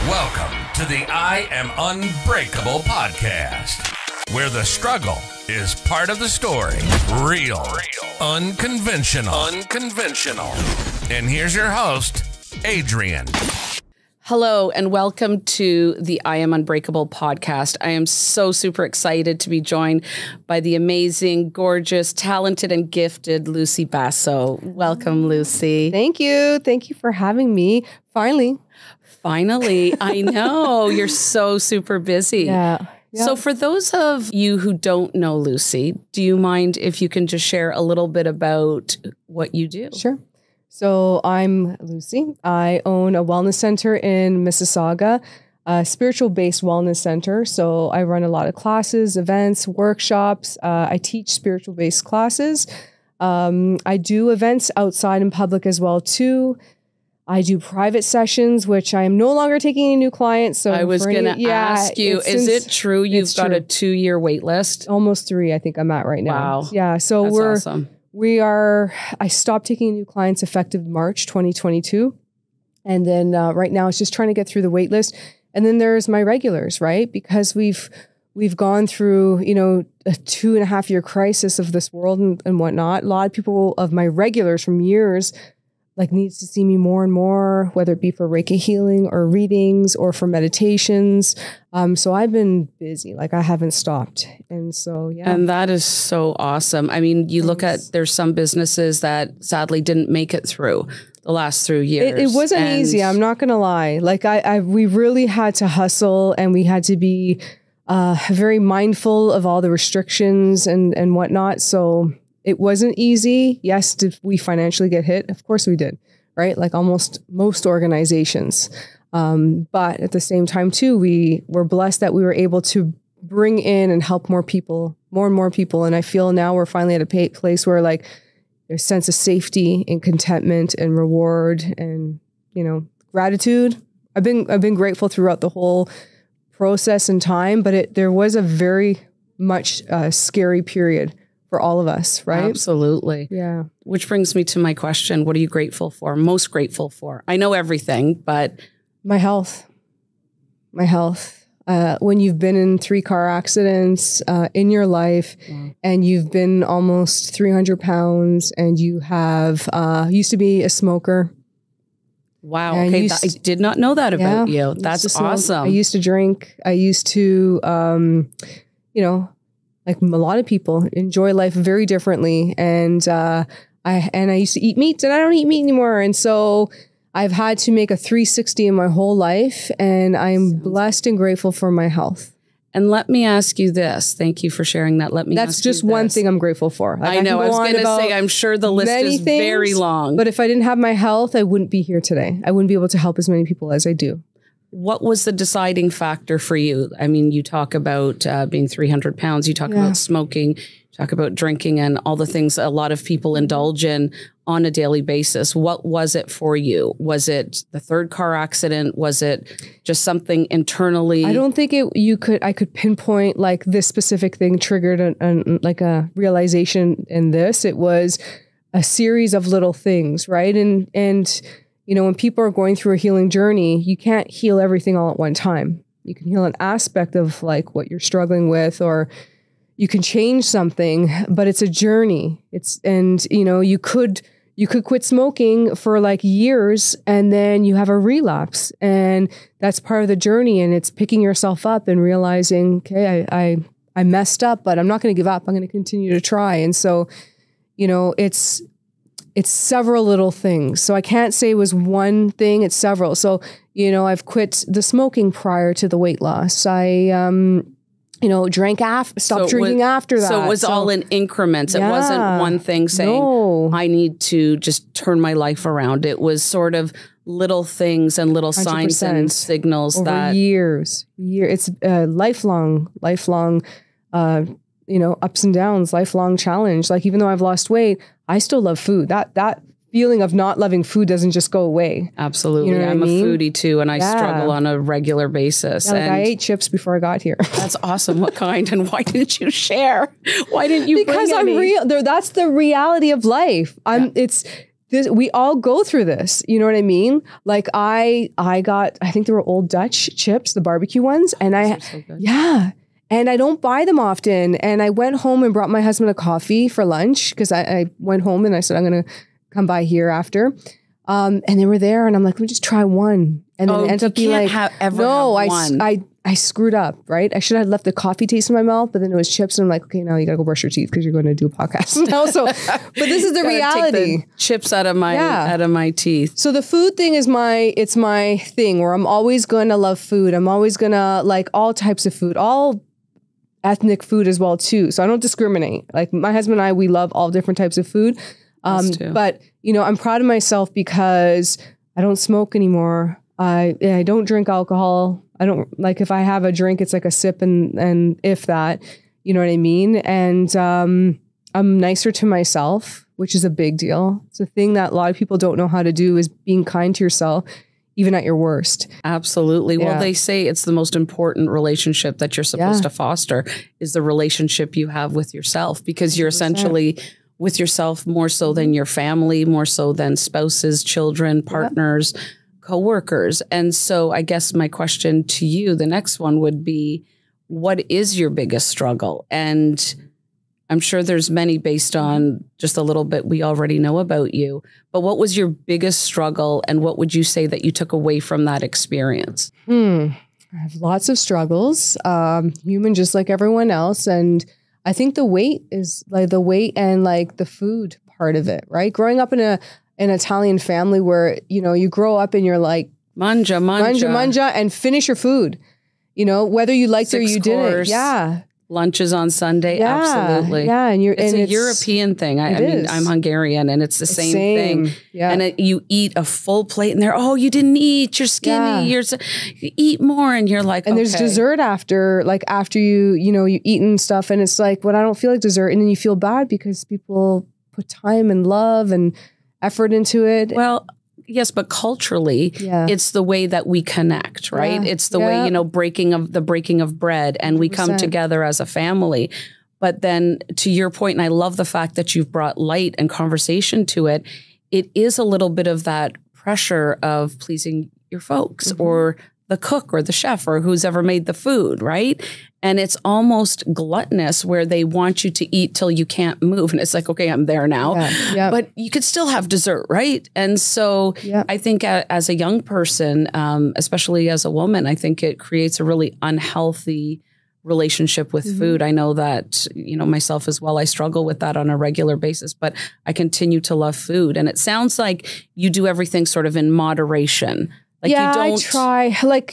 Welcome to the I Am Unbreakable podcast, where the struggle is part of the story. Real. Unconventional. And here's your host, Adrianne. Hello, and welcome to the I Am Unbreakable podcast. I am so super excited to be joined by the amazing, gorgeous, talented, and gifted Lucy Basso. Welcome, Lucy. Thank you. Thank you for having me. Finally, I know. You're so super busy. Yeah. So for those of you who don't know Lucy, do you mind if you can just share a little bit about what you do? Sure. So I'm Lucy. I own a wellness center in Mississauga, a spiritual-based wellness center. So I run a lot of classes, events, workshops. I teach spiritual-based classes. I do events outside in public as well, too. I do private sessions, which I am no longer taking any new clients. So I was going to ask you, is it true you've got a 2-year wait list? Almost 3, I think I'm at right now. Wow. Yeah. So That's awesome. I stopped taking new clients effective March 2022. And then right now it's just trying to get through the wait list. And then there's my regulars, right? Because we've gone through, a 2.5-year crisis of this world and whatnot. A lot of people of my regulars from years needs to see me more and more, whether it be for Reiki healing or readings or for meditations. So I've been busy, I haven't stopped. And so, yeah. And that is so awesome. I mean, you look at, there's some businesses that sadly didn't make it through the last 3 years. It wasn't easy. I'm not going to lie. We really had to hustle, and we had to be very mindful of all the restrictions and whatnot. So it wasn't easy. Yes, did we financially get hit? Of course we did, right? Like almost most organizations. But at the same time, too, we were blessed that we were able to bring in and help more and more people. And I feel now we're finally at a place where there's a sense of safety and contentment and reward and, gratitude. I've been grateful throughout the whole process and time, but there was a very much scary period for all of us, right? Absolutely. Yeah. Which brings me to my question. What are you grateful for? Most grateful for? I know everything, but... My health. When you've been in 3 car accidents in your life, and you've been almost 300 pounds, and you have used to be a smoker. Wow. Okay. I did not know that about you. That's awesome. I used to drink. I used to, like a lot of people, enjoy life very differently. And I used to eat meat, and I don't eat meat anymore. And so I've had to make a 360 in my whole life, and I'm blessed and grateful for my health. And let me ask you this. Thank you for sharing that. That's just one thing I'm grateful for. I know. I was going to say, I'm sure the list is very long. But if I didn't have my health, I wouldn't be here today. I wouldn't be able to help as many people as I do. What was the deciding factor for you? I mean, you talk about being 300 pounds, you talk about smoking, you talk about drinking and all the things a lot of people indulge in on a daily basis. What was it for you? Was it the 3rd car accident? Was it just something internally? I don't think I could pinpoint this specific thing triggered a realization in this. It was a series of little things, right? And when people are going through a healing journey, you can't heal everything all at one time. You can heal an aspect of what you're struggling with, or you can change something, but it's a journey. You could quit smoking for years, and then you have a relapse, and that's part of the journey. And it's picking yourself up and realizing, okay, I messed up, but I'm not going to give up. I'm going to continue to try. And so, it's several little things. So I can't say it was one thing. It's several. So, I've quit the smoking prior to the weight loss. I, stopped drinking after that. So it was all in increments. It wasn't one thing saying, I need to just turn my life around. It was sort of little things and little signs and signals over years. It's lifelong, ups and downs, lifelong challenge. Even though I've lost weight, I still love food. That feeling of not loving food doesn't just go away. Absolutely. I'm a foodie too, and I struggle on a regular basis. Yeah, and I ate chips before I got here. That's awesome. What kind? And why didn't you share? Why didn't you bring any? Because I'm real. That's the reality of life. we all go through this. You know what I mean? Like I think they were Old Dutch chips, the barbecue ones. And and I don't buy them often. And I went home and brought my husband a coffee for lunch because I went home and I said, I'm going to come by here after. And they were there and I'm like, let me just try one. And then it ends up being like, I screwed up, right? I should have left the coffee taste in my mouth, but then it was chips. And I'm like, okay, now you got to go brush your teeth because you're going to do a podcast now. So, but this is the reality. Take the chips out of my teeth. So the food thing is it's my thing where I'm always going to love food. I'm always going to like all types of food, all ethnic food as well too. So I don't discriminate. Like my husband and I, we love all different types of food. But you know, I'm proud of myself because I don't smoke anymore. I don't drink alcohol. I don't like if I have a drink, it's like a sip and if that, you know what I mean? And I'm nicer to myself, which is a big deal. It's a thing that a lot of people don't know how to do is being kind to yourself, even at your worst. Absolutely. Yeah. Well, they say it's the most important relationship that you're supposed to foster is the relationship you have with yourself, because you're 100%. Essentially with yourself more so than your family, more so than spouses, children, partners, coworkers. And so I guess my question to you, the next one would be, what is your biggest struggle? And I'm sure there's many based on just a little bit we already know about you, but what was your biggest struggle and what would you say that you took away from that experience? I have lots of struggles, human just like everyone else. And I think the weight is like the weight and like the food part of it, right? Growing up in an Italian family where, you know, you grow up and you're like, manja, and finish your food, you know, whether you liked it or you didn't. Yeah. Lunches on Sunday. Absolutely. Yeah. And it's a European thing. I mean, I'm Hungarian and it's the same thing. Yeah. And you eat a full plate and they're, oh, you didn't eat, you're skinny. You eat more. And you're like, and there's dessert after you eaten stuff. And it's like, well, I don't feel like dessert. And then you feel bad because people put time and love and effort into it. Well, yes, but culturally, it's the way that we connect, right? It's the way, breaking of bread and we 100%. Come together as a family. But then to your point, and I love the fact that you've brought light and conversation to it, it is a little bit of that pressure of pleasing your folks or the cook or the chef or who's ever made the food, right? And it's almost gluttonous where they want you to eat till you can't move. And it's like, okay, I'm there now. But you could still have dessert, right? And so I think as a young person, especially as a woman, I think it creates a really unhealthy relationship with food. I know that, myself as well, I struggle with that on a regular basis, but I continue to love food. And it sounds like you do everything sort of in moderation. Like I try, like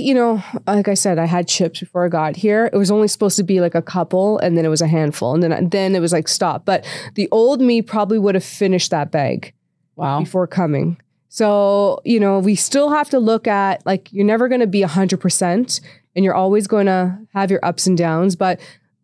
I said, I had chips before I got here. It was only supposed to be like a couple and then it was a handful and then it was like, stop. But the old me probably would have finished that bag before coming. So, we still have to look at like, you're never going to be 100% and you're always going to have your ups and downs. But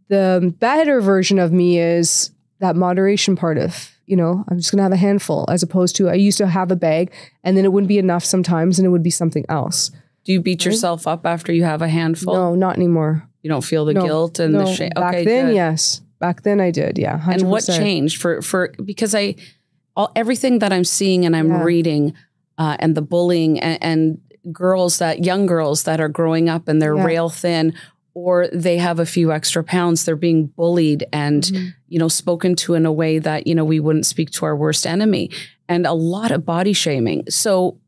the better version of me is that moderation part of, I'm just going to have a handful as opposed to I used to have a bag and then it wouldn't be enough sometimes and it would be something else. Do you beat yourself up after you have a handful? No, not anymore. You don't feel the guilt and the shame? Back then, yes. Back then I did, yeah. 100%. And what changed because everything that I'm seeing and I'm reading and the bullying and young girls that are growing up and they're rail thin or they have a few extra pounds, they're being bullied and, spoken to in a way that, we wouldn't speak to our worst enemy and a lot of body shaming. So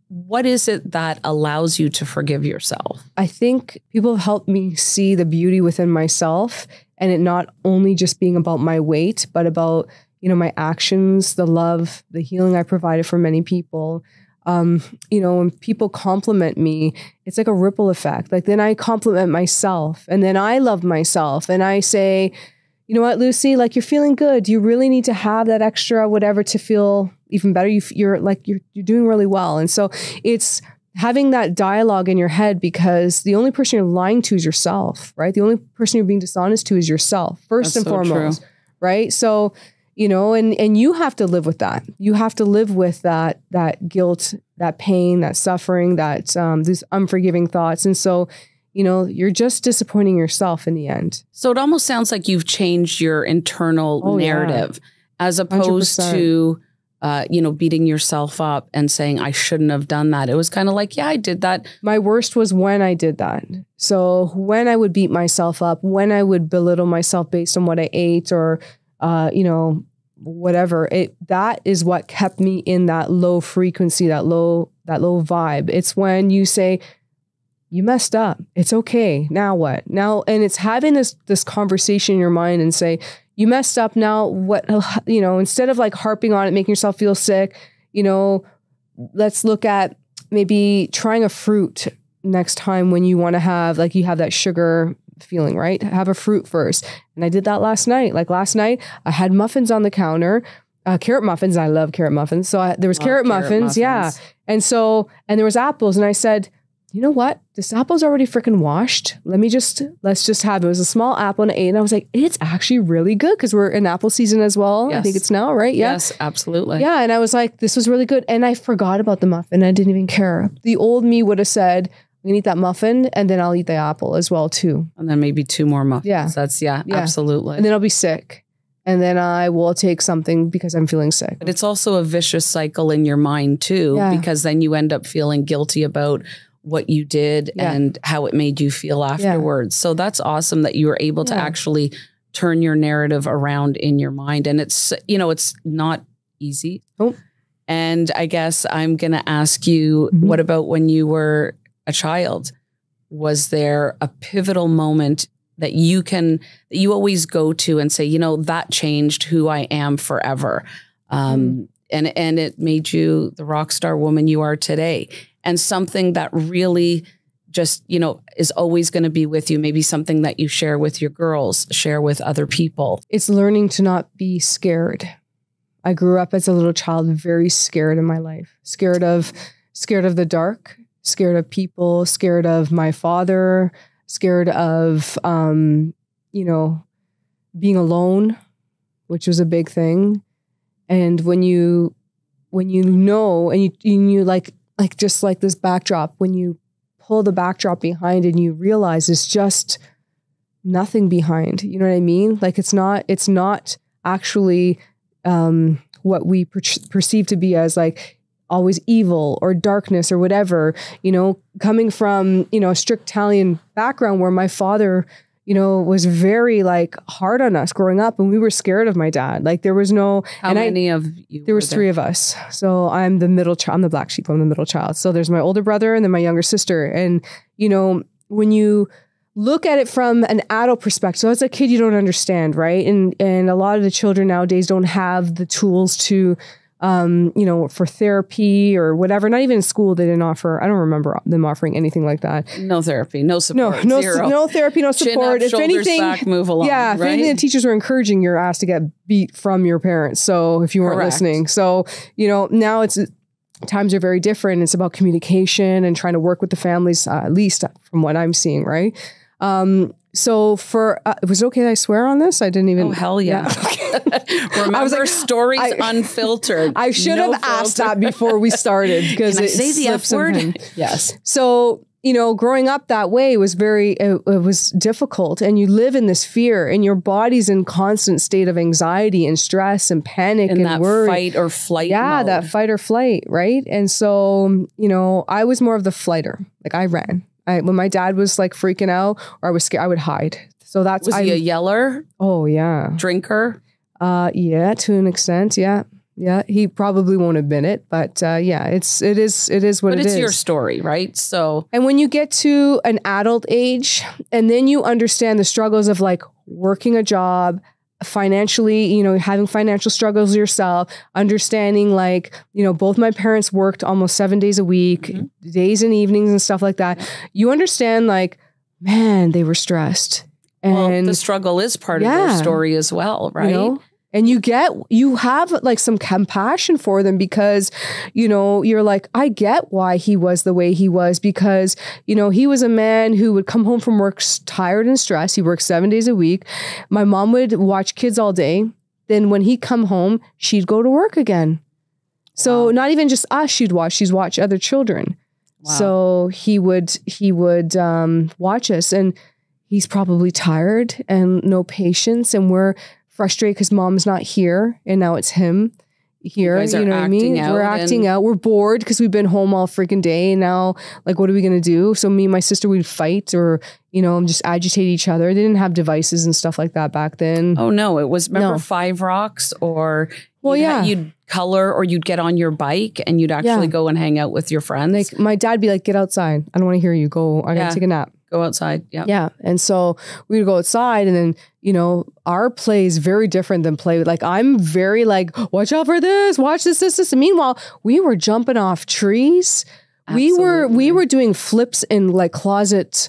what is it that allows you to forgive yourself? I think people have helped me see the beauty within myself and it not only just being about my weight, but about, my actions, the love, the healing I provided for many people. When people compliment me, it's like a ripple effect. Like then I compliment myself and then I love myself and I say, you know what, Lucy, like you're feeling good. You really need to have that extra whatever to feel even better. You're doing really well. And so it's having that dialogue in your head because the only person you're lying to is yourself, right? The only person you're being dishonest to is yourself first and foremost, true. Right? So and you have to live with that. You have to live with that guilt, that pain, that suffering, that these unforgiving thoughts. And so, you're just disappointing yourself in the end. So it almost sounds like you've changed your internal narrative as opposed 100%. To beating yourself up and saying, I shouldn't have done that. It was kind of like, yeah, I did that. My worst was when I did that. So when I would beat myself up, when I would belittle myself based on what I ate or, whatever, that is what kept me in that low frequency, that low vibe. It's when you say, you messed up. It's okay. Now what? Now, and it's having this conversation in your mind and say, you messed up. Now what, instead of like harping on it, making yourself feel sick, let's look at maybe trying a fruit next time when you want to have, like, you have that sugar feeling, right? Have a fruit first. And I did that last night. Like last night I had muffins on the counter, carrot muffins. I love carrot muffins. So there was carrot muffins. Yeah. And there was apples. And I said, you know what? This apple's already freaking washed. Let's just have it. It was a small apple and I ate. And I was like, it's actually really good because we're in apple season as well. Yes. I think it's now, right? Yeah. Yes, absolutely. Yeah. And I was like, this was really good. And I forgot about the muffin. I didn't even care. The old me would have said, I'm gonna eat that muffin and then I'll eat the apple as well too. And then maybe 2 more muffins. Yeah. That's absolutely. And then I'll be sick. And then I will take something because I'm feeling sick. But it's also a vicious cycle in your mind too, because then you end up feeling guilty about what you did and how it made you feel afterwards. So that's awesome that you were able to actually turn your narrative around in your mind. And it's, it's not easy. Oh. And I guess I'm going to ask you, what about when you were a child? Was there a pivotal moment that you always go to and say, that changed who I am forever? And it made you the rock star woman you are today. And something that really just, is always going to be with you. Maybe something that you share with your girls, share with other people. It's learning to not be scared. I grew up as a little child, very scared in my life, scared of the dark, scared of people, scared of my father, scared of, being alone, which was a big thing. And when you know, and you like just like this backdrop, when you pull the backdrop behind and you realize it's just nothing behind, you know what I mean? Like it's not actually what we perceive to be as like always evil or darkness or whatever, coming from, a strict Italian background where my father, was very like hard on us growing up and we were scared of my dad. Like there was no, how many of you? There was 3 of us. So I'm the middle child. I'm the black sheep. I'm the middle child. So there's my older brother and then my younger sister. And, when you look at it from an adult perspective, so as a kid, you don't understand, right? And a lot of the children nowadays don't have the tools to, for therapy or whatever. Not even in school, they didn't offer. I don't remember them offering anything like that. No therapy, no support, no therapy, no support. Chin up, shoulders back, move along. Yeah, if anything, the teachers were encouraging your ass to get beat from your parents. So if you weren't listening, so now times are very different. It's about communication and trying to work with the families, at least from what I'm seeing, right? So was it okay that I swear on this? I didn't even. Oh, hell yeah. Remember, I was like, stories unfiltered. I should have asked that before we started because it say the F word. Yes. So, growing up that way was it was difficult, and you live in this fear and your body's in constant state of anxiety and stress and panic and that worry. Fight or flight. Yeah. Mode. That fight or flight. Right. And so, I was more of the flighter. Like I ran. When my dad was like freaking out or I was scared, I would hide. So that's was he a yeller? Oh yeah, drinker. Yeah, to an extent. Yeah, he probably won't admit it, but yeah, it is what it is. But it's your story, right? So, and when you get to an adult age, and then you understand the struggles of like working a job, financially, having financial struggles yourself, understanding like, both my parents worked almost 7 days a week, days and evenings and stuff like that. You understand like, man, they were stressed. And the struggle is part of their story as well, right? And you have like some compassion for them because, you're like, I get why he was the way he was because, he was a man who would come home from work tired and stressed. He worked 7 days a week. My mom would watch kids all day. Then when he'd come home, she'd go to work again. So not even just us, she'd watch other children. Wow. So he would watch us, and he's probably tired and no patience, and we're frustrated because mom's not here and now it's him, here. You You know what I mean? We're acting out. We're bored because we've been home all freaking day. And now, like, what are we going to do? So me and my sister, we'd fight or, you know, just agitate each other. They didn't have devices and stuff like that back then. Oh, no. It was, remember, 5 Rocks or... Well, you'd color or you'd get on your bike and you'd actually go and hang out with your friends. Like my dad be like, get outside. I don't want to hear you. Go. I got to take a nap. Go outside. Yeah. Yeah. And so we would go outside and then, you know, our play is very different than play. Like I'm very like, watch out for this, watch this. And meanwhile, we were jumping off trees. Absolutely. We were doing flips in like closet,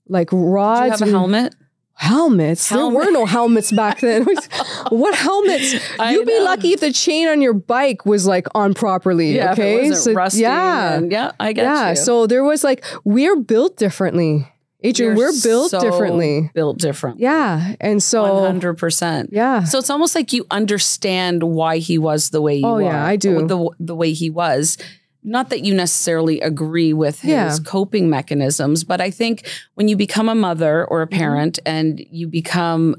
like rods. Did you have a helmet? Helmets? There were no helmets back then. What helmets? You'd be lucky if the chain on your bike was like on properly. Yeah, okay. If it wasn't rusty. I get you. So there was like, we're built differently. Adrian, we're built differently. Built differently. Yeah. And so 100%. Yeah. So it's almost like you understand why he was the way he was. Oh yeah, I do. The way he was. Not that you necessarily agree with his coping mechanisms, but I think when you become a mother or a parent and you become,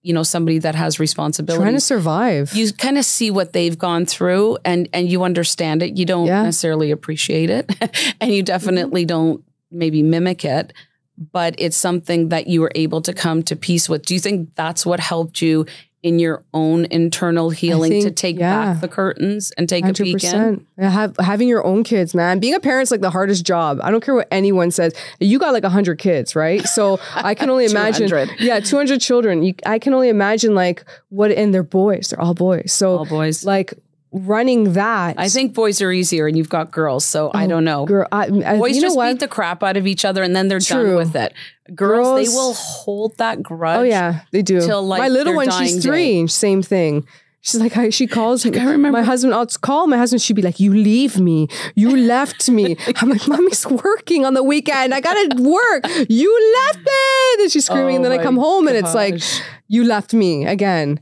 you know, somebody that has responsibility, trying to survive, you kind of see what they've gone through and you understand it. You don't necessarily appreciate it and you definitely don't maybe mimic it, but it's something that you were able to come to peace with. Do you think that's what helped you in your own internal healing to take back the curtains and take 100%. A peek in? Having your own kids, man. Being a parent's like the hardest job. I don't care what anyone says. You got like 100 kids, right? So I can only imagine. 200 children. I can only imagine like what, and they're boys. They're all boys. So all boys. Like running that. I think boys are easier and you've got girls. So I don't know. Boys just beat the crap out of each other and then they're done with it. Girls, they will hold that grudge. Oh yeah, they do. Till like my little one, she's 3. Same thing. She's like, she calls me. I remember my husband. I'll call my husband. She'd be like, "You leave me. You left me." I'm like, "Mommy's working on the weekend. I gotta work. You left me." And she's screaming. And then I come home and it's like, "You left me again."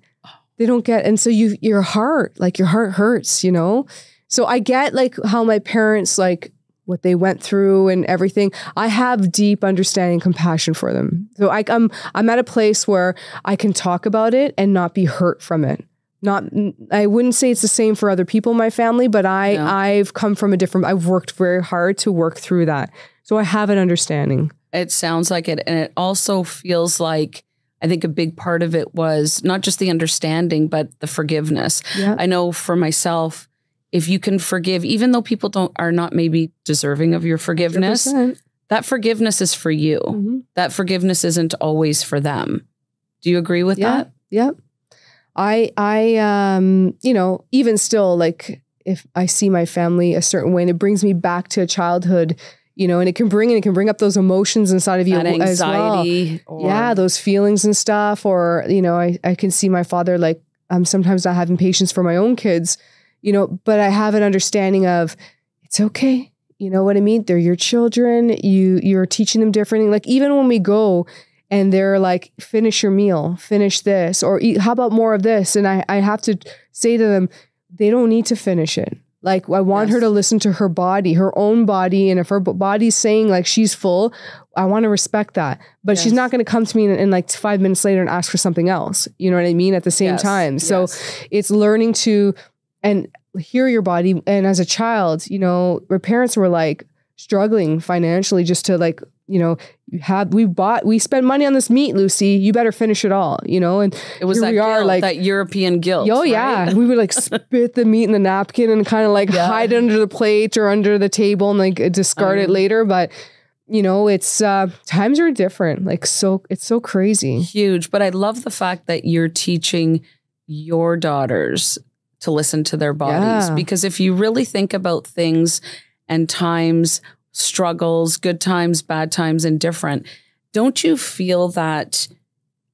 They don't get, and so your heart hurts, you know. So I get like how my parents like what they went through and everything. I have deep understanding and compassion for them. So I'm at a place where I can talk about it and not be hurt from it. I wouldn't say it's the same for other people in my family, but I've come from I've worked very hard to work through that. So I have an understanding. It sounds like it. And it also feels like, I think a big part of it was not just the understanding, but the forgiveness. Yeah. I know for myself, if you can forgive, even though people are not maybe deserving of your forgiveness, 100%. That forgiveness is for you. Mm-hmm. That forgiveness isn't always for them. Do you agree with that? Yeah. I you know, even still, like if I see my family a certain way and it brings me back to childhood, you know, and it can bring up those emotions inside of you as well. Yeah, those feelings and stuff. Or, you know, I can see my father like sometimes not having patience for my own kids, you know, but I have an understanding of it's okay. You know what I mean? They're your children. You're teaching them differently. Like even when we go and they're like, finish your meal, finish this, or how about more of this? And I have to say to them, they don't need to finish it. Like I want her to listen to her body, her own body. And if her body's saying like she's full, I want to respect that. But she's not going to come to me in like 5 minutes later and ask for something else. You know what I mean? At the same time. So it's learning to and hear your body. And as a child, you know, my parents were like struggling financially just to like, you know, we spent money on this meat, Lucy, you better finish it all, you know? And it was that guilt, like that European guilt. Oh yeah. We would like spit the meat in the napkin and kind of like hide it under the plate or under the table and like discard it later. But you know, it's times are different. Like it's so crazy. Huge. But I love the fact that you're teaching your daughters to listen to their bodies. Because if you really think about things and times, struggles, good times, bad times, indifferent, don't you feel that,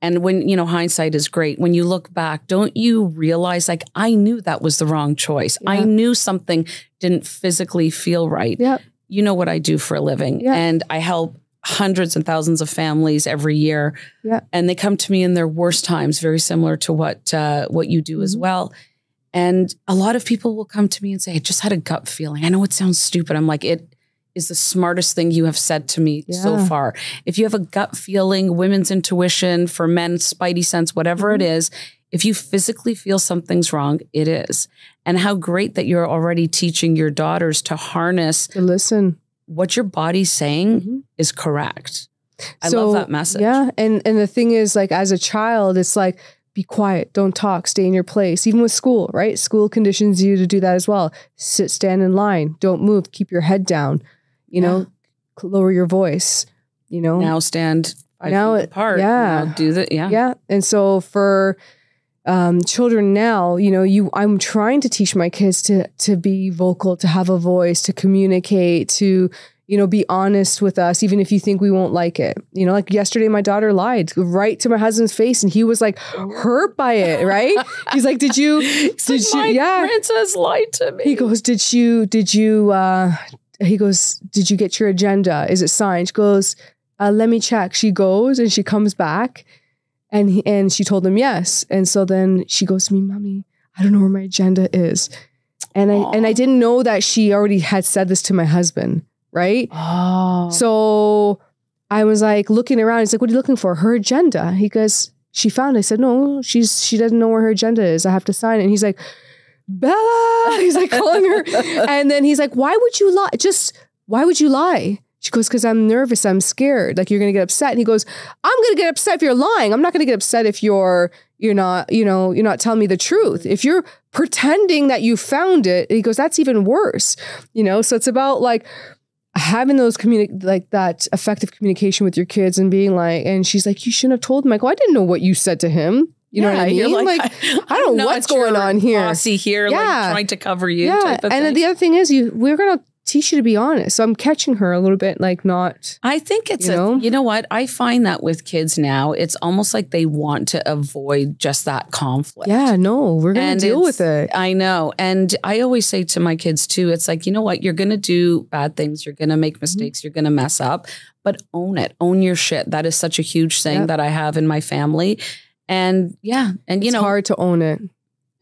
and when, you know, hindsight is great, when you look back, don't you realize like, I knew that was the wrong choice. I knew something didn't physically feel right. You know what I do for a living and I help hundreds and thousands of families every year. And they come to me in their worst times, very similar to what you do as well. And a lot of people will come to me and say, I just had a gut feeling. I know it sounds stupid. I'm like, it is the smartest thing you have said to me so far. If you have a gut feeling, women's intuition, for men, spidey sense, whatever it is, if you physically feel something's wrong, it is. And how great that you're already teaching your daughters to harness, to listen. What your body's saying is correct. I love that message. Yeah. And the thing is, like, as a child, it's like, be quiet, don't talk, stay in your place. Even with school, right? School conditions you to do that as well. Sit, stand in line, don't move, keep your head down, you know, lower your voice, you know. Now stand 5 feet apart. Yeah. Now do that. Yeah. Yeah. And so for children now, you know, I'm trying to teach my kids to be vocal, to have a voice, to communicate, to, you know, be honest with us, even if you think we won't like it. You know, like yesterday, my daughter lied right to my husband's face, and he was like hurt by it. Right? He's like, "Did you? My princess lied to me." He goes, "Did you? He goes, "Did you get your agenda? Is it signed?" She goes, "Let me check." She goes and she comes back, and she told him yes. And so then she goes to me, "Mommy, I don't know where my agenda is," and I didn't know that she already had said this to my husband. Right? Oh. So I was like looking around. He's like, "What are you looking for?" "Her agenda." He goes, "She found it." I said, "No, she doesn't know where her agenda is. I have to sign it." And he's like, "Bella," he's like calling her. And then he's like, "Why would you lie? Why would you lie?" She goes, "Because I'm nervous. I'm scared. Like, you're going to get upset." And he goes, "I'm going to get upset if you're lying. I'm not going to get upset if you're not telling me the truth. If you're pretending that you found it," he goes, "that's even worse." You know, so it's about like having those like that effective communication with your kids and being like, and she's like, "You shouldn't have told him." Like, "Well, I didn't know what you said to him." You know what I mean? You're like I don't know what's going on here. Bossy here, like trying to cover you. Yeah. Type of And thing. the other thing is, we're going to teach you to be honest. So I'm catching her a little bit, like not. I think it's you know what? I find that with kids now, it's almost like they want to avoid just that conflict. Yeah, no, we're going to deal with it. I know. And I always say to my kids too, it's like, you know what? You're going to do bad things. You're going to make mistakes. You're going to mess up, but own it. Own your shit. That is such a huge thing that I have in my family. And and it's hard to own it.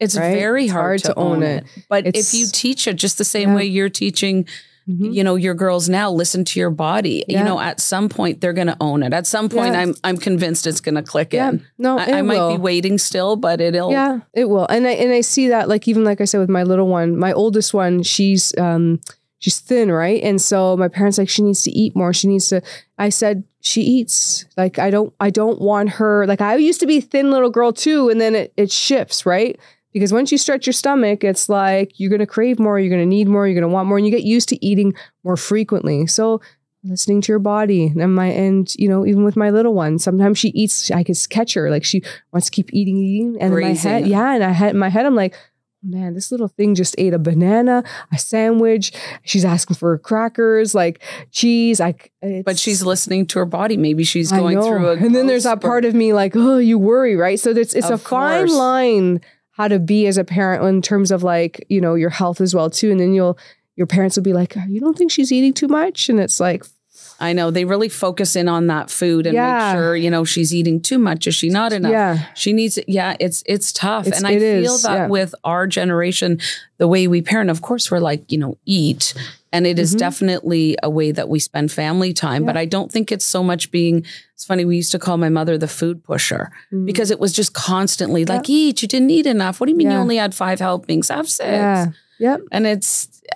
It's very hard to own it. But if you teach it just the same way you're teaching, you know, your girls now, listen to your body. You know, at some point they're going to own it. At some point, I'm convinced it's going to click in. No, I might be waiting still, but it'll. Yeah, it will. And I see that, like, even like I said with my little one, my oldest one, she's thin, right? And so my parents like, she needs to eat more. She needs to. I said, she eats. Like, I don't want her. Like, I used to be a thin little girl too, and then it shifts, right? Because once you stretch your stomach, it's like you're going to crave more, you're going to need more, you're going to want more, and you get used to eating more frequently. So listening to your body and you know, even with my little one, sometimes she eats, I can catch her, like she wants to keep eating. And in my head, in my head, I'm like, man, this little thing just ate a banana, a sandwich. She's asking for crackers, like cheese. But she's listening to her body. Maybe she's going through and then there's that part of me like, oh, you worry, right? So it's a fine line how to be as a parent in terms of, like, you know, your health as well too. And then your parents will be like, "You don't think she's eating too much?" And it's like, I know they really focus in on that food and make sure, you know, she's eating too much. Is she not enough? Yeah. She needs it. Yeah. It's tough. And I feel that with our generation, the way we parent, of course, we're like, you know, eat. And it is definitely a way that we spend family time. But I don't think it's so much it's funny, we used to call my mother the food pusher because it was just constantly like, eat, you didn't eat enough. What do you mean you only had 5 helpings? Have 6. Yeah. Yep. And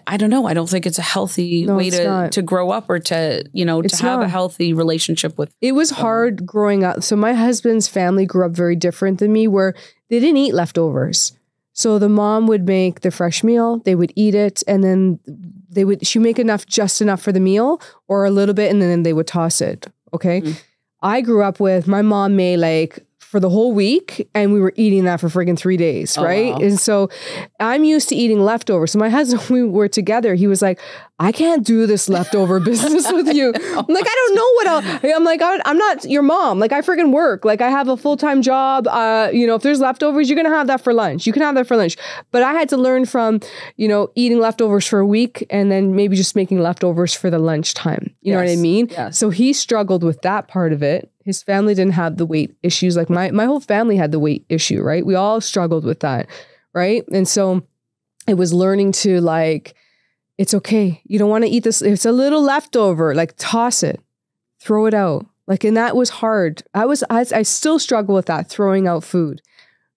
I don't know. I don't think it's a healthy way to grow up or to, you know, to have a healthy relationship with. It was hard growing up. So my husband's family grew up very different than me, where they didn't eat leftovers. So the mom would make the fresh meal, they would eat it, and then she'd make just enough for the meal or a little bit, and then they would toss it. Okay. I grew up with my mom made like for the whole week, and we were eating that for friggin' 3 days, right? Wow. And so I'm used to eating leftovers. So my husband, we were together, he was like, "I can't do this leftover business with you." I'm like, "I don't know what I'm like, I'm not your mom. Like, I friggin' work. Like, I have a full-time job. You know, if there's leftovers, you're going to have that for lunch. You can have that for lunch." But I had to learn from, you know, eating leftovers for a week and then maybe just making leftovers for the lunchtime. You know what I mean? Yes. So he struggled with that part of it. His family didn't have the weight issues. Like my whole family had the weight issue, right? We all struggled with that, right? And so it was learning to, like, it's okay. You don't want to eat this. If it's a little leftover, like, toss it, throw it out. Like, and that was hard. I still struggle with that, throwing out food,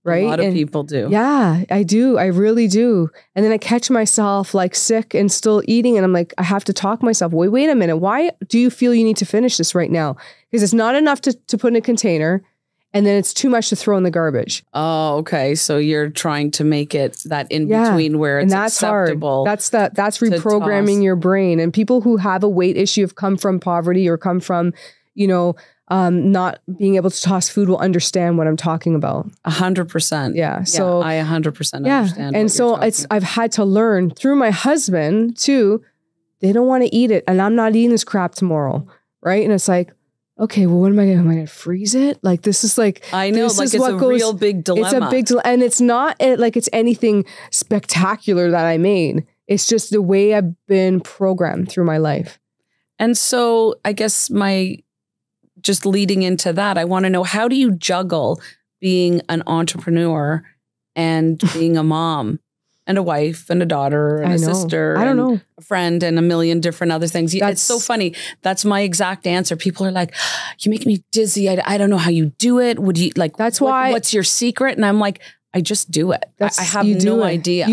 right? A lot of people do. Yeah, I do. I really do. And then I catch myself like sick and still eating. And I'm like, I have to talk myself. Wait a minute. Why do you feel you need to finish this right now? Because it's not enough to put in a container. And then it's too much to throw in the garbage. Oh, okay. So you're trying to make it that in between where it's acceptable. Hard. That's reprogramming your brain. And people who have a weight issue have come from poverty or come from, not being able to toss food will understand what I'm talking about. 100%. Yeah. So I 100% understand. And so I've had to learn through my husband too. They don't want to eat it, and I'm not eating this crap tomorrow, right? And it's like, okay, well, what am I going to? Am I going to freeze it? Like, this is like, I know, like it's a real big dilemma. It's a big dilemma. And it's not like it's anything spectacular that I made. It's just the way I've been programmed through my life. And so I guess just leading into that, I want to know, how do you juggle being an entrepreneur and being a mom and a wife and a daughter and a sister and a friend and a million different other things? It's so funny. That's my exact answer. People are like, you make me dizzy. I don't know how you do it. Would you like, what's your secret? And I'm like, I just do it. I have no idea.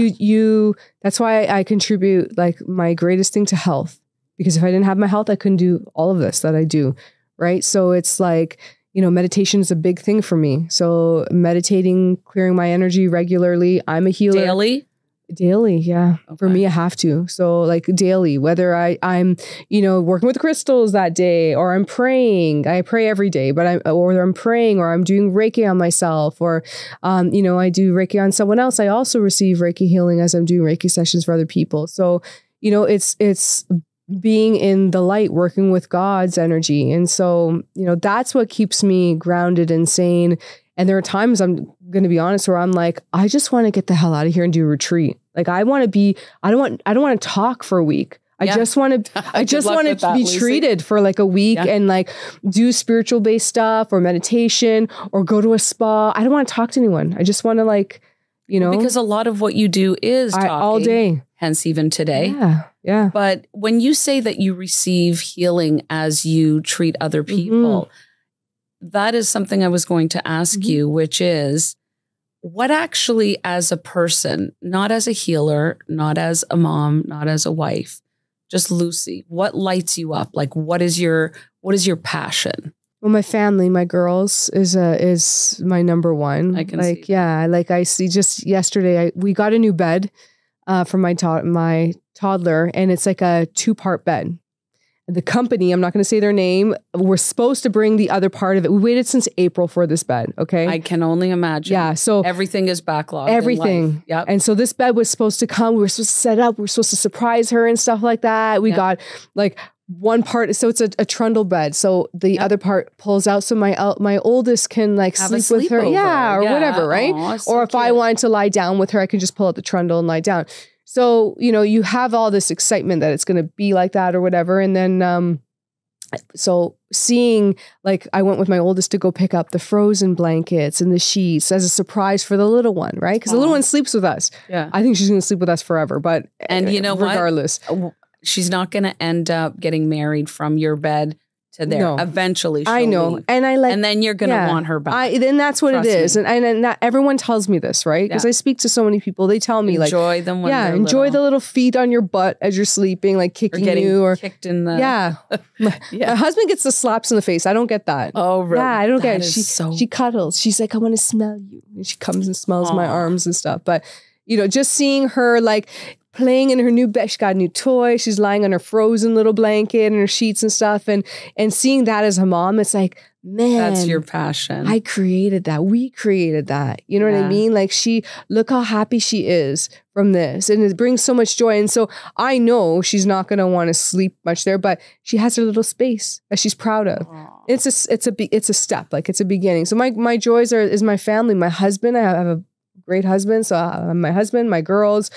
That's why I contribute like my greatest thing to health, because if I didn't have my health, I couldn't do all of this that I do. Right. So it's like, meditation is a big thing for me. So meditating, clearing my energy regularly. I'm a healer. Daily, yeah. Okay. For me, I have to. So like daily, whether I'm, working with crystals that day, or I'm praying. I pray every day, but I'm praying, or I'm doing Reiki on myself, or, I do Reiki on someone else. I also receive Reiki healing as I'm doing Reiki sessions for other people. So, it's being in the light, working with God's energy. And so, that's what keeps me grounded and sane. And there are times, I'm going to be honest, where I'm like, I just want to get the hell out of here and do a retreat. Like I don't want to talk for a week. I just want to be treated for like a week and like do spiritual based stuff or meditation or go to a spa. I don't want to talk to anyone. I just want to because a lot of what you do is talking all day. Hence even today. Yeah. But when you say that you receive healing as you treat other people, that is something I was going to ask you, which is, what actually, as a person, not as a healer, not as a mom, not as a wife, just Lucy, what lights you up? Like, what is your passion? Well, my family, my girls is my number one. I can see that. I see just yesterday, we got a new bed for my toddler, and it's like a 2-part bed. The company, I'm not going to say their name, we're supposed to bring the other part of it. We waited since April for this bed, okay? I can only imagine. Yeah, so everything is backlogged. Everything. Yep. And so this bed was supposed to come. We were supposed to set up. We were supposed to surprise her and stuff like that. We got like one part. So it's a trundle bed. So the other part pulls out. So my oldest can like sleep with her. Or whatever, right? Aww, so if I wanted to lie down with her, I can just pull out the trundle and lie down. So, you have all this excitement that it's going to be like that or whatever. And then, so seeing, like, I went with my oldest to go pick up the frozen blankets and the sheets as a surprise for the little one, right? Because the little one sleeps with us. Yeah. I think she's going to sleep with us forever. But regardless, she's not going to end up getting married from your bed to there. No. Eventually, she'll leave. And then you're going to want her back. Then that's what it is. And not everyone tells me this, right? Because I speak to so many people. They tell me enjoy them when they're enjoy little. the little feet on your butt as you're sleeping, like kicking you or kicked in the My husband gets the slaps in the face. I don't get that. Oh, really? Yeah, I don't get it. She cuddles. She's like, I want to smell you. And she comes and smells my arms and stuff. But just seeing her like playing in her new bed. She got a new toy. She's lying on her frozen little blanket and her sheets and stuff. And seeing that as a mom, it's like, man, that's your passion. I created that. We created that. You know what I mean? Like look how happy she is from this. And it brings so much joy. And so I know she's not going to want to sleep much there, but she has her little space that she's proud of. It's a step, like it's a beginning. So my joys is my family, my husband. I have a great husband. So my husband, my girls,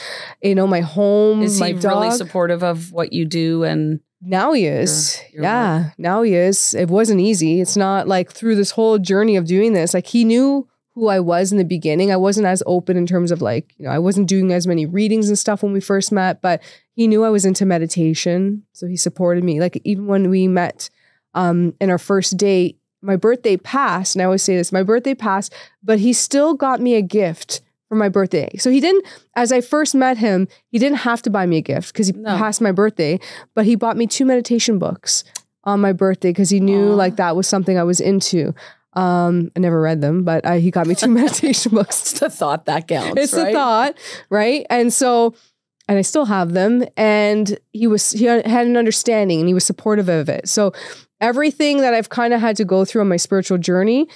my home, is my he dog. Really supportive of what you do? And now he is. Now he is. It wasn't easy. It's not like through this whole journey of doing this, like he knew who I was in the beginning. I wasn't as open in terms of like, I wasn't doing as many readings and stuff when we first met, but he knew I was into meditation. So he supported me. Like even when we met in our first date, my birthday passed, and I always say this, my birthday passed, but he still got me a gift for my birthday. So he didn't, as I first met him, he didn't have to buy me a gift because he passed my birthday, but he bought me 2 meditation books on my birthday because he knew like that was something I was into. I never read them, but he got me 2 meditation books. It's the thought that counts. It's the thought, right? And so, and I still have them. And he had an understanding and he was supportive of it. So everything that I've kind of had to go through on my spiritual journey,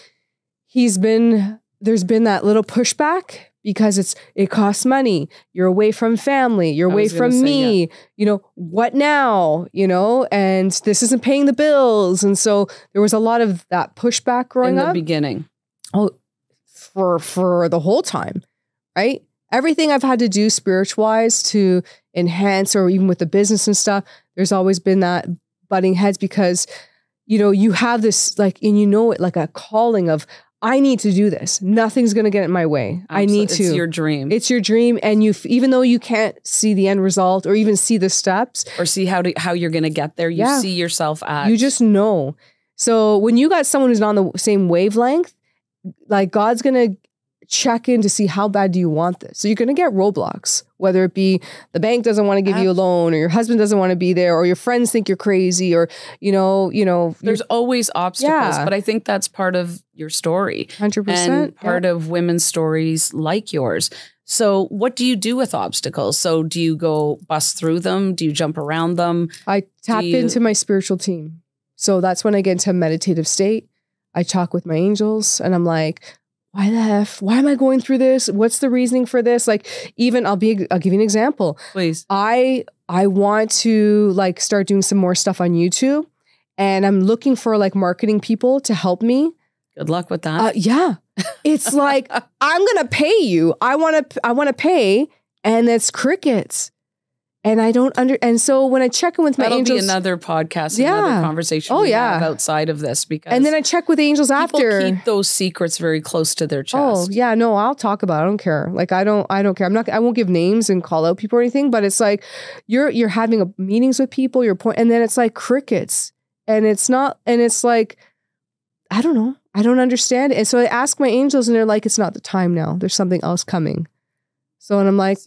there's been that little pushback because it costs money. You're away from family. You're away from me. You know, what now? You know, and this isn't paying the bills. And so there was a lot of that pushback growing up. In the beginning. Oh, for the whole time, right? Everything I've had to do spiritual-wise to enhance, or even with the business and stuff, there's always been that butting heads because, you know, you have this like, and you know it like a calling of, I need to do this. Nothing's going to get in my way. Absolutely. I need to. It's your dream. It's your dream. And even though you can't see the end result or even see the steps. Or see how you're going to get there, you see yourself at. You just know. So when you got someone who's on the same wavelength, like God's going to check in to see how bad do you want this. So you're going to get roadblocks, whether it be the bank doesn't want to give you a loan, or your husband doesn't want to be there, or your friends think you're crazy, or, you know, there's always obstacles, but I think that's part of your story. 100%. And part of women's stories like yours. So what do you do with obstacles? So do you go bust through them? Do you jump around them? I tap into my spiritual team. So that's when I get into a meditative state. I talk with my angels and I'm like, why the F? Why am I going through this? What's the reasoning for this? Like, even I'll give you an example. Please. I want to like start doing some more stuff on YouTube, and I'm looking for like marketing people to help me. Good luck with that. Yeah. It's like, I'm going to pay you. I want to pay, and it's crickets. And I don't and so when I check in with my angels, be another podcast, another conversation we have outside of this, because and then I check with angels after. People keep those secrets very close to their chest. Oh yeah, no, I'll talk about it. I don't care. Like I don't care. I won't give names and call out people or anything, but it's like you're having meetings with people, and then it's like crickets, and it's not, and it's like, I don't know. I don't understand it. And so I ask my angels and they're like, it's not the time now. There's something else coming. So, and I'm like,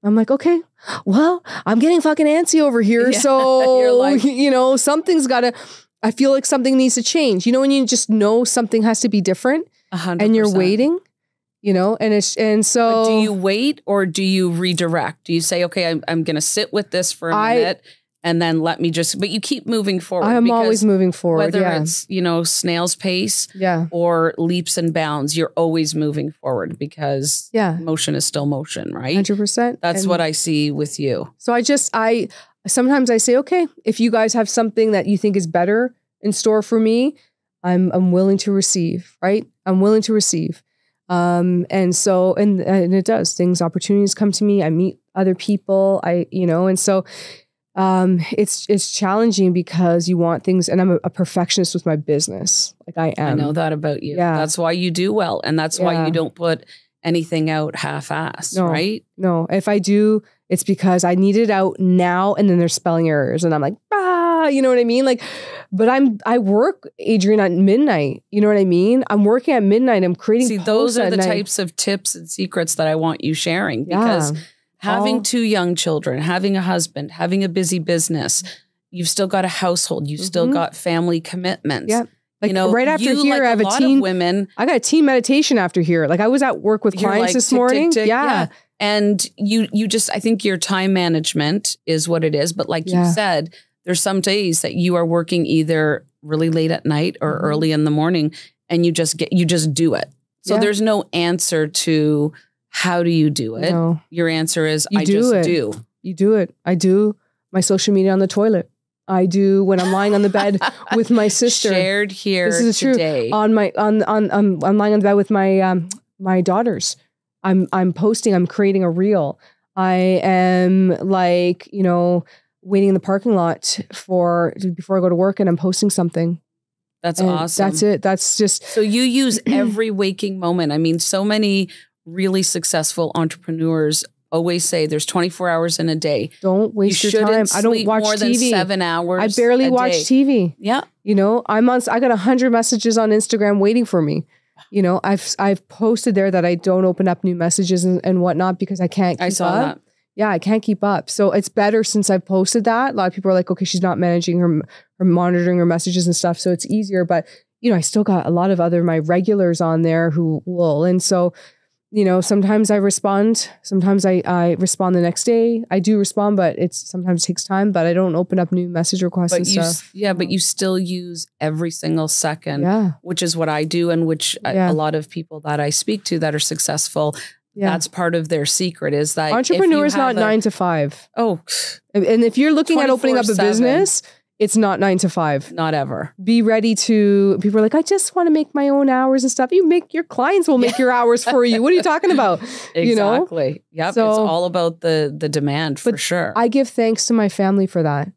I'm like, okay, well, I'm getting fucking antsy over here. Yeah. So, you're like, you know, I feel like something needs to change. You know, when you just know something has to be different 100%. And you're waiting, you know, and so. But do you wait or do you redirect? Do you say, okay, I'm going to sit with this for a minute and then let me but you keep moving forward. I'm always moving forward. Whether it's, you know, snail's pace or leaps and bounds, you're always moving forward because motion is still motion, right? 100%. That's what I see with you. So sometimes I say, okay, if you guys have something that you think is better in store for me, I'm willing to receive, right? I'm willing to receive. And so, and it does, opportunities come to me. I meet other people, and so, it's challenging because you want things, and I'm a perfectionist with my business. Like I am. I know that about you. Yeah. That's why you do well. And that's why you don't put anything out half-assed, right? No, if I do, it's because I need it out now, and then there's spelling errors and I'm like, you know what I mean? Like, but I work, Adrianne, at midnight. You know what I mean? I'm working at midnight. I'm creating posts. See, those are the types of tips and secrets that I want you sharing, because having 2 young children, having a husband, having a busy business, you've still got a household, you've still got family commitments. Yeah. Like, you know, right after here, like I have a teen women. I got a team meditation after here. Like I was at work with clients this morning. Tick, yeah. And you just, I think your time management is what it is. But like you said, there's some days that you are working either really late at night or early in the morning, and you just do it. So there's no answer to how do you do it? No. Your answer is, I just do. You do it. I do my social media on the toilet. I do when I'm lying on the bed with my sister. Shared here this is today. True. I'm lying on the bed with my my daughters. I'm posting. I'm creating a reel. I am like, you know, waiting in the parking lot before I go to work, and I'm posting something. That's awesome. That's it. That's just so you use every waking moment. I mean, so many really successful entrepreneurs always say there's 24 hours in a day. Don't waste your time. I don't watch more than TV. 7 hours. I barely watch TV. Yeah. You know, I got 100 messages on Instagram waiting for me. You know, I've posted there that I don't open up new messages and whatnot because I can't keep up. I saw that. Yeah, I can't keep up. So it's better since I've posted that. A lot of people are like, okay, she's not managing her monitoring her messages and stuff. So it's easier. But, you know, I still got a lot of my regulars on there who will. And so, you know, sometimes I respond. Sometimes I respond the next day. I do respond, but sometimes takes time. But I don't open up new message requests and stuff. Yeah, but you still use every single second, which is what I do, and which a lot of people that I speak to that are successful, that's part of their secret is that entrepreneur is not 9 to 5. Oh, and if you're looking at opening up a business, it's not 9 to 5. Not ever. Be ready to, people are like, I just want to make my own hours and stuff. Your clients will make your hours for you. What are you talking about? Exactly. You know? Yep. So, it's all about the demand for sure. I give thanks to my family for that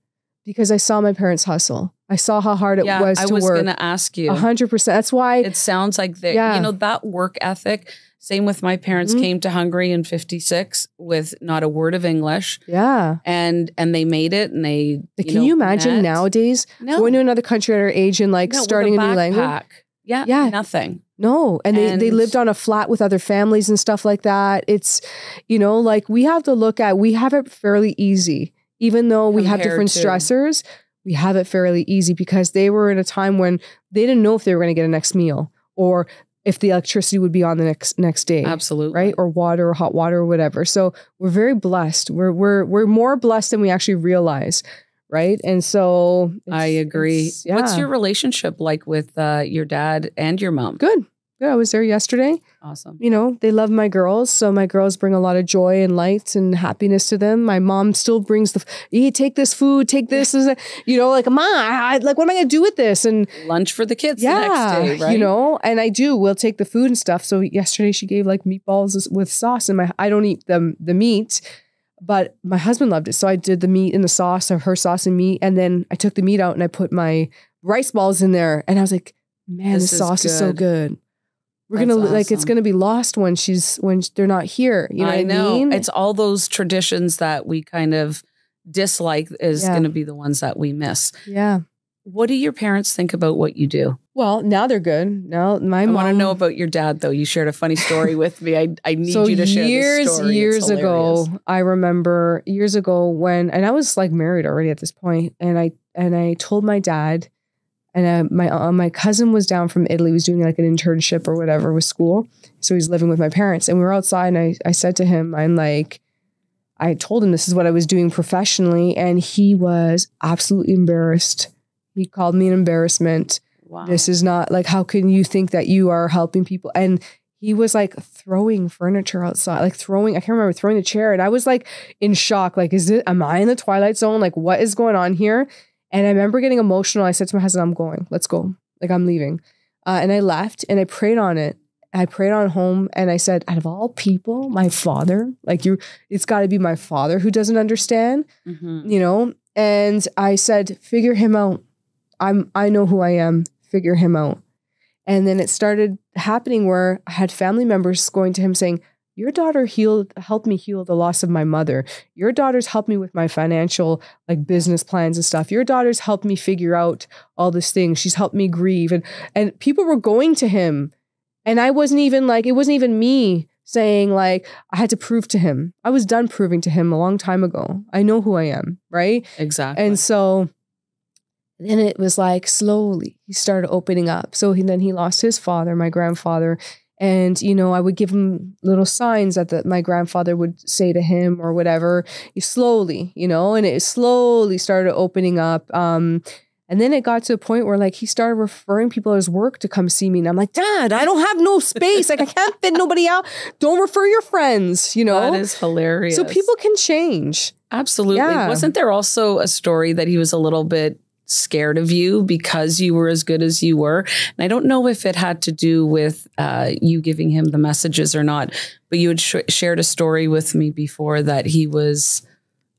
because I saw my parents hustle. I saw how hard it was to work. I was going to ask you. 100%. That's why. It sounds like you know, that work ethic. Same with my parents came to Hungary in 56 with not a word of English. Yeah. And they made it and they, can you imagine nowadays going to another country at our age and starting a new language? Yeah. Nothing. No. And they lived on a flat with other families and stuff like that. It's, you know, like we have it fairly easy, even though we have different stressors, we have it fairly easy because they were in a time when they didn't know if they were going to get a next meal or if the electricity would be on the next day. Absolutely. Right? Or water or hot water or whatever. So we're very blessed. We're more blessed than we actually realize. Right. And so I agree. What's your relationship like with your dad and your mom? Good. I was there yesterday. Awesome. You know, they love my girls. So my girls bring a lot of joy and light and happiness to them. My mom still brings take this food, take this. You know, like, Ma, what am I going to do with this? And lunch for the kids the next day, right? You know, and we'll take the food and stuff. So yesterday she gave like meatballs with sauce and I don't eat the meat, but my husband loved it. So I did the meat and the sauce or her sauce and meat. And then I took the meat out and I put my rice balls in there. And I was like, man, this sauce is so good. We're going to it's going to be lost when they're not here. You know what I mean? It's all those traditions that we kind of dislike is going to be the ones that we miss. Yeah. What do your parents think about what you do? Well, now they're good. Now I want to know about your dad though. You shared a funny story with me. I need you to share this story. Years ago, I remember years ago and I was like married already at this point. And I told my dad, and my cousin was down from Italy, was doing like an internship or whatever with school. So he's living with my parents and we were outside and I said to him, I told him this is what I was doing professionally. And he was absolutely embarrassed. He called me an embarrassment. Wow. This is not how can you think that you are helping people? And he was like throwing furniture outside, I can't remember, throwing the chair. And I was like in shock. Am I in the Twilight Zone? What is going on here? And I remember getting emotional. I said to my husband, I'm going, let's go. I'm leaving. And I left and I prayed on it. I prayed on home and I said, out of all people, my father, it's got to be my father who doesn't understand, you know? And I said, figure him out. I know who I am. Figure him out. And then it started happening where I had family members going to him saying, your daughter helped me heal the loss of my mother. Your daughter's helped me with my financial business plans and stuff. Your daughter's helped me figure out all these things. She's helped me grieve. And people were going to him. And I wasn't even it wasn't even me saying I had to prove to him. I was done proving to him a long time ago. I know who I am. Right? Exactly. And so then it was slowly he started opening up. So then he lost his father, my grandfather. And, you know, I would give him little signs that my grandfather would say to him or whatever, slowly, you know, and it slowly started opening up. And then it got to a point where he started referring people at his work to come see me. And I'm like, Dad, I don't have no space. I can't fit nobody out. Don't refer your friends, you know. That is hilarious. So people can change. Absolutely. Yeah. Wasn't there also a story that he was a little bit scared of you because you were as good as you were? And I don't know if it had to do with you giving him the messages or not, but you had shared a story with me before that he was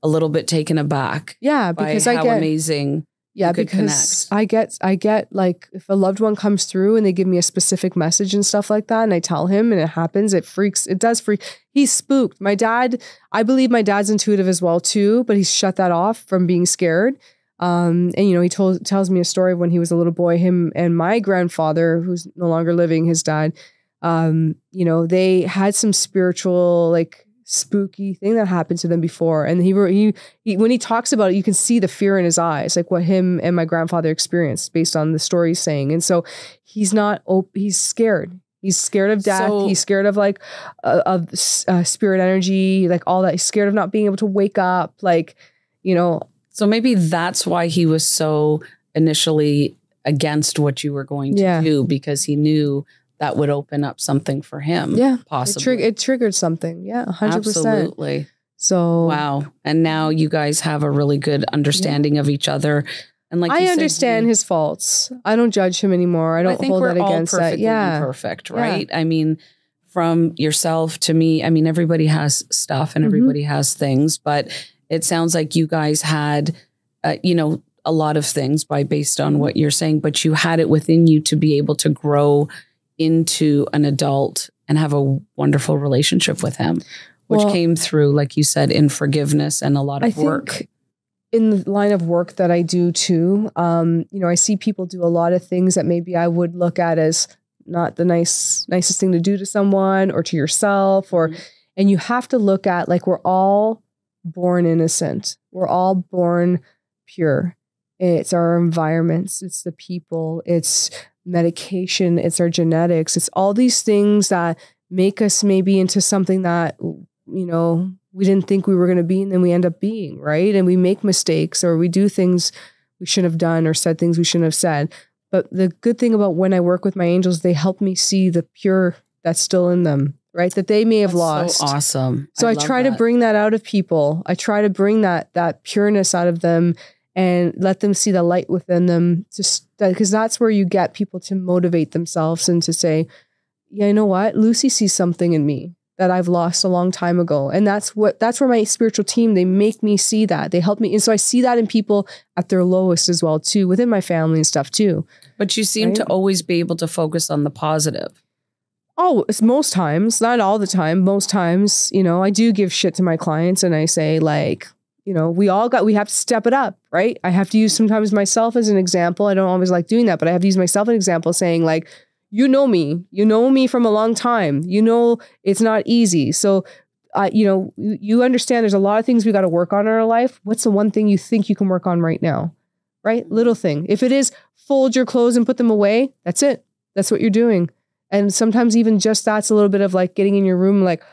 a little bit taken aback. Yeah, because by how amazing Yeah, you could because connect. I get like if a loved one comes through and they give me a specific message and stuff like that, and I tell him and it happens, it does freak. He's spooked. My dad, I believe my dad's intuitive as well too, but he's shut that off from being scared. And you know, he tells me a story of when he was a little boy, him and my grandfather, who's no longer living, his dad, you know, they had some spiritual, like spooky thing that happened to them before. And he when he talks about it, you can see the fear in his eyes, like what him and my grandfather experienced based on the story he's saying. And so he's he's scared. He's scared of death. He's scared of like, spirit energy, like all that. He's scared of not being able to wake up. Like, you know, so maybe that's why he was so initially against what you were going to do, because he knew that would open up something for him. Yeah, possibly. It triggered something. Yeah, 100%. Absolutely. So wow. And now you guys have a really good understanding of each other. And like I understand his faults. I don't judge him anymore. I don't hold that against that. Yeah, perfect, right? Yeah. I mean, from yourself to me, I mean, everybody has stuff and everybody has things, but it sounds like you guys had, you know, a lot of things based on what you're saying, but you had it within you to be able to grow into an adult and have a wonderful relationship with him, which came through, like you said, in forgiveness and a lot of work. In the line of work that I do too, you know, I see people do a lot of things that maybe I would look at as not the nicest thing to do to someone or to yourself, and you have to look at, like, we're all born innocent. We're all born pure. It's our environments. It's the people. It's medication. It's our genetics. It's all these things that make us maybe into something that, you know, we didn't think we were going to be, and then we end up being, right? And we make mistakes, or we do things we shouldn't have done, or said things we shouldn't have said. But the good thing about when I work with my angels, they help me see the pure that's still in them, right? That they may have lost. So awesome. So I try to bring that out of people. I try to bring that pureness out of them and let them see the light within them, just because that's where you get people to motivate themselves and to say, yeah, you know what? Lucy sees something in me that I've lost a long time ago. And that's where my spiritual team, they make me see that. They help me. And so I see that in people at their lowest as well too, within my family and stuff too. But you seem to always be able to focus on the positive. Oh, it's most times, not all the time. Most times, you know, I do give shit to my clients and I say, like, you know, we have to step it up, right? I have to use sometimes myself as an example. I don't always like doing that, but I have to use myself as an example, saying, like, you know me from a long time. You know, it's not easy. So, you know, you understand there's a lot of things we got to work on in our life. What's the one thing you think you can work on right now? Right? Little thing. If it is fold your clothes and put them away, that's it. That's what you're doing. And sometimes even just that's a little bit of like getting in your room, like,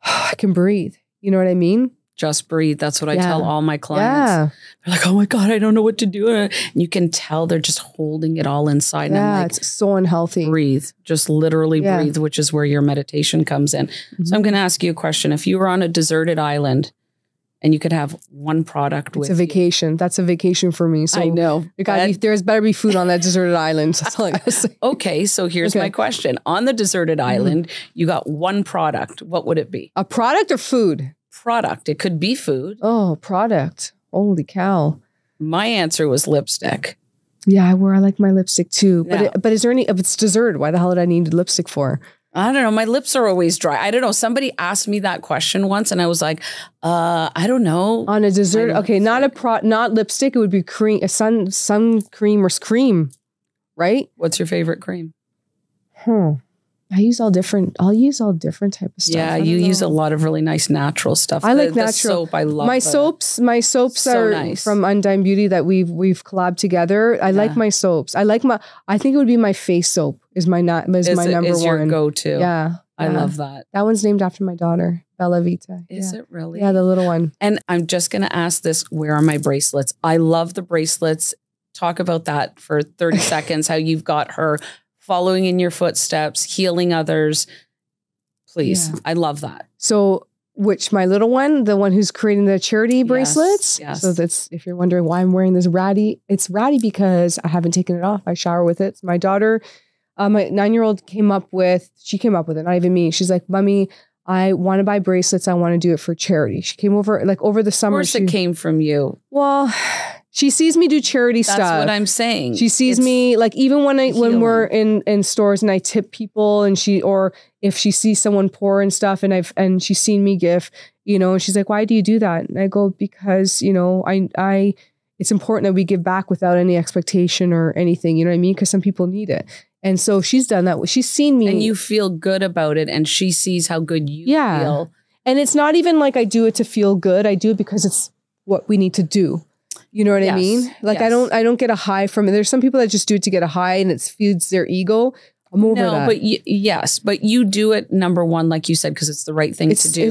oh, I can breathe. You know what I mean? Just breathe. That's what I tell all my clients. Yeah. They're like, oh my God, I don't know what to do. And you can tell they're just holding it all inside. Yeah, and I'm like, it's so unhealthy. Breathe. Just literally breathe, which is where your meditation comes in. So I'm going to ask you a question. If you were on a deserted island and you could have one product with you. It's a vacation. That's a vacation for me. So I know. There's better be food on that deserted island. That's all I gotta say. Okay, so here's my question. On the deserted island, you got one product. What would it be? A product or food? Product. It could be food. Oh, product. Holy cow. My answer was lipstick. Yeah, I like my lipstick too. Yeah. But is there if it's dessert, why the hell did I need lipstick for? I don't know. My lips are always dry. I don't know. Somebody asked me that question once and I was like, I don't know. On a dessert. Okay. Not lipstick. It would be cream, sun cream or cream, right? What's your favorite cream? I'll use all different type of stuff. Yeah, you use a lot of really nice natural stuff. I like natural. The soap, I love my soaps. My soaps are nice. From Undyne Beauty that we've collabed together. I like my soaps. I think it would be my face soap is my number one. Is your go-to. Yeah. I love that. That one's named after my daughter, Bella Vita. Is it really? Yeah, the little one. And I'm just going to ask this, where are my bracelets? I love the bracelets. Talk about that for 30 seconds, how you've got her following in your footsteps, healing others. Please. Yeah. I love that. So my little one, the one who's creating the charity bracelets. Yes. So that's, if you're wondering why I'm wearing this ratty, it's ratty because I haven't taken it off. I shower with it. My daughter, my 9-year-old came up with it, not even me. She's like, Mommy, I want to buy bracelets. I want to do it for charity. She came over like over the summer. Of course it came from you. Well, she sees me do charity stuff. That's what I'm saying. She sees me like even when we're in stores and I tip people or if she sees someone poor and stuff and she's seen me give, you know, and she's like, why do you do that? And I go, because, you know, I it's important that we give back without any expectation or anything, you know what I mean? Because some people need it. And so she's done that. She's seen me. And you feel good about it. And she sees how good you feel. And it's not even like I do it to feel good. I do it because it's what we need to do. You know what I mean? Like I don't get a high from it. There's some people that just do it to get a high and it feeds their ego. I'm over that. But but you do it, number one, like you said, because it's the right thing to do.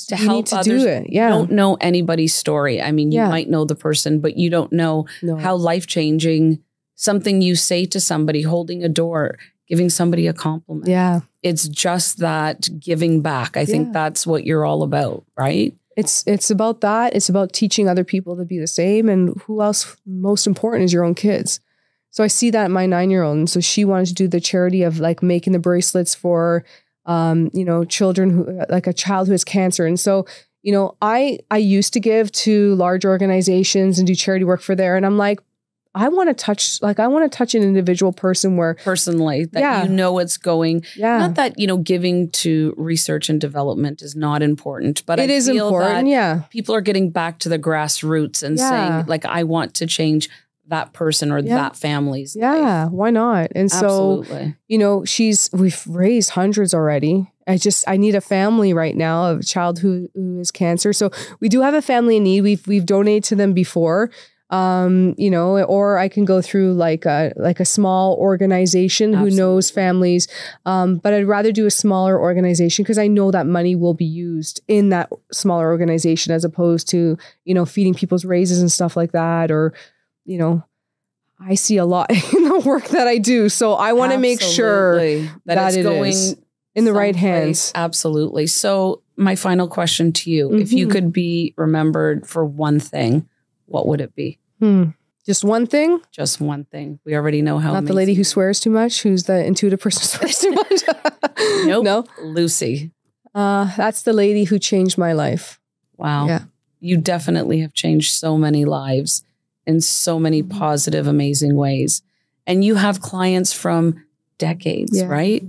To help others. Do it. Yeah. You don't know anybody's story. I mean, you might know the person, but you don't know how life-changing something you say to somebody, holding a door, giving somebody a compliment. Yeah. It's just that giving back. I think that's what you're all about, right? It's about that. It's about teaching other people to be the same. And who else, most important, is your own kids. So I see that in my 9-year-old. And so she wanted to do the charity of like making the bracelets for you know, children who like a child who has cancer. And so, you know, I used to give to large organizations and do charity work for there. And I'm like, I want to touch an individual person where personally that you know it's going. Yeah. Not that, you know, giving to research and development is not important, but it is important. Yeah. People are getting back to the grassroots and saying like, I want to change that person or that family's life. Why not? And so, you know, we've raised hundreds already. I need a family right now of a child who has cancer. So we do have a family in need. We've donated to them before, you know, or I can go through like a small organization who knows families. But I'd rather do a smaller organization because I know that money will be used in that smaller organization as opposed to, you know, feeding people's raises and stuff like that. Or, you know, I see a lot in the work that I do. So I want to make sure that it's going in the right hands. Absolutely. So my final question to you, if you could be remembered for one thing, what would it be? Just one thing? Just one thing. We already know how. Not the lady who swears too much, who's the intuitive person who swears too much. Nope. No? Lucy. That's the lady who changed my life. Wow. Yeah. You definitely have changed so many lives in so many positive, amazing ways. And you have clients from decades, right?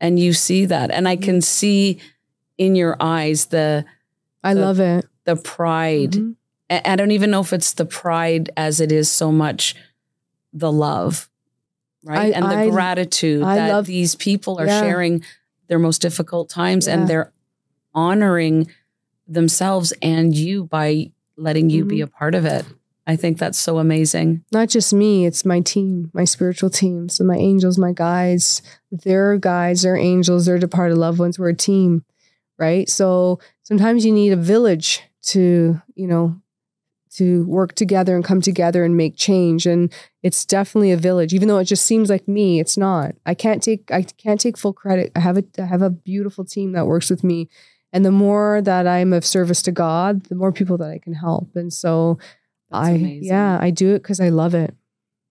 And you see that. And I can see in your eyes I love it. The pride. I don't even know if it's the pride as it is so much the love, right? And the gratitude that these people are sharing their most difficult times and they're honoring themselves and you by letting you be a part of it. I think that's so amazing. Not just me, it's my team, my spiritual team. So my angels, my guides, their angels, their departed loved ones. We're a team, right? So sometimes you need a village to, you know, to work together and come together and make change. And it's definitely a village, even though it just seems like me, it's not. I can't take full credit. I have a beautiful team that works with me. And the more that I'm of service to God, the more people that I can help. And so I do it because I love it.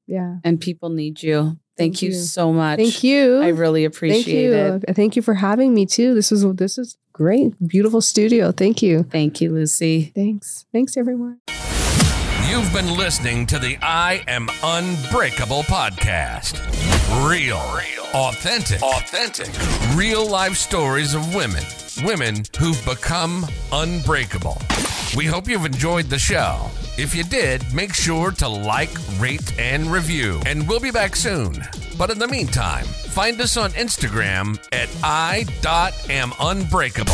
Yeah. And people need you. Thank you so much. Thank you. I really appreciate it. Thank you for having me too. This is great. Beautiful studio. Thank you. Thank you, Lucy. Thanks. Thanks, everyone. You've been listening to the I Am Unbreakable podcast. Real, authentic, real life stories of women who've become unbreakable. We hope you've enjoyed the show. If you did, make sure to like, rate, and review. And we'll be back soon. But in the meantime, find us on Instagram at I.am Unbreakable.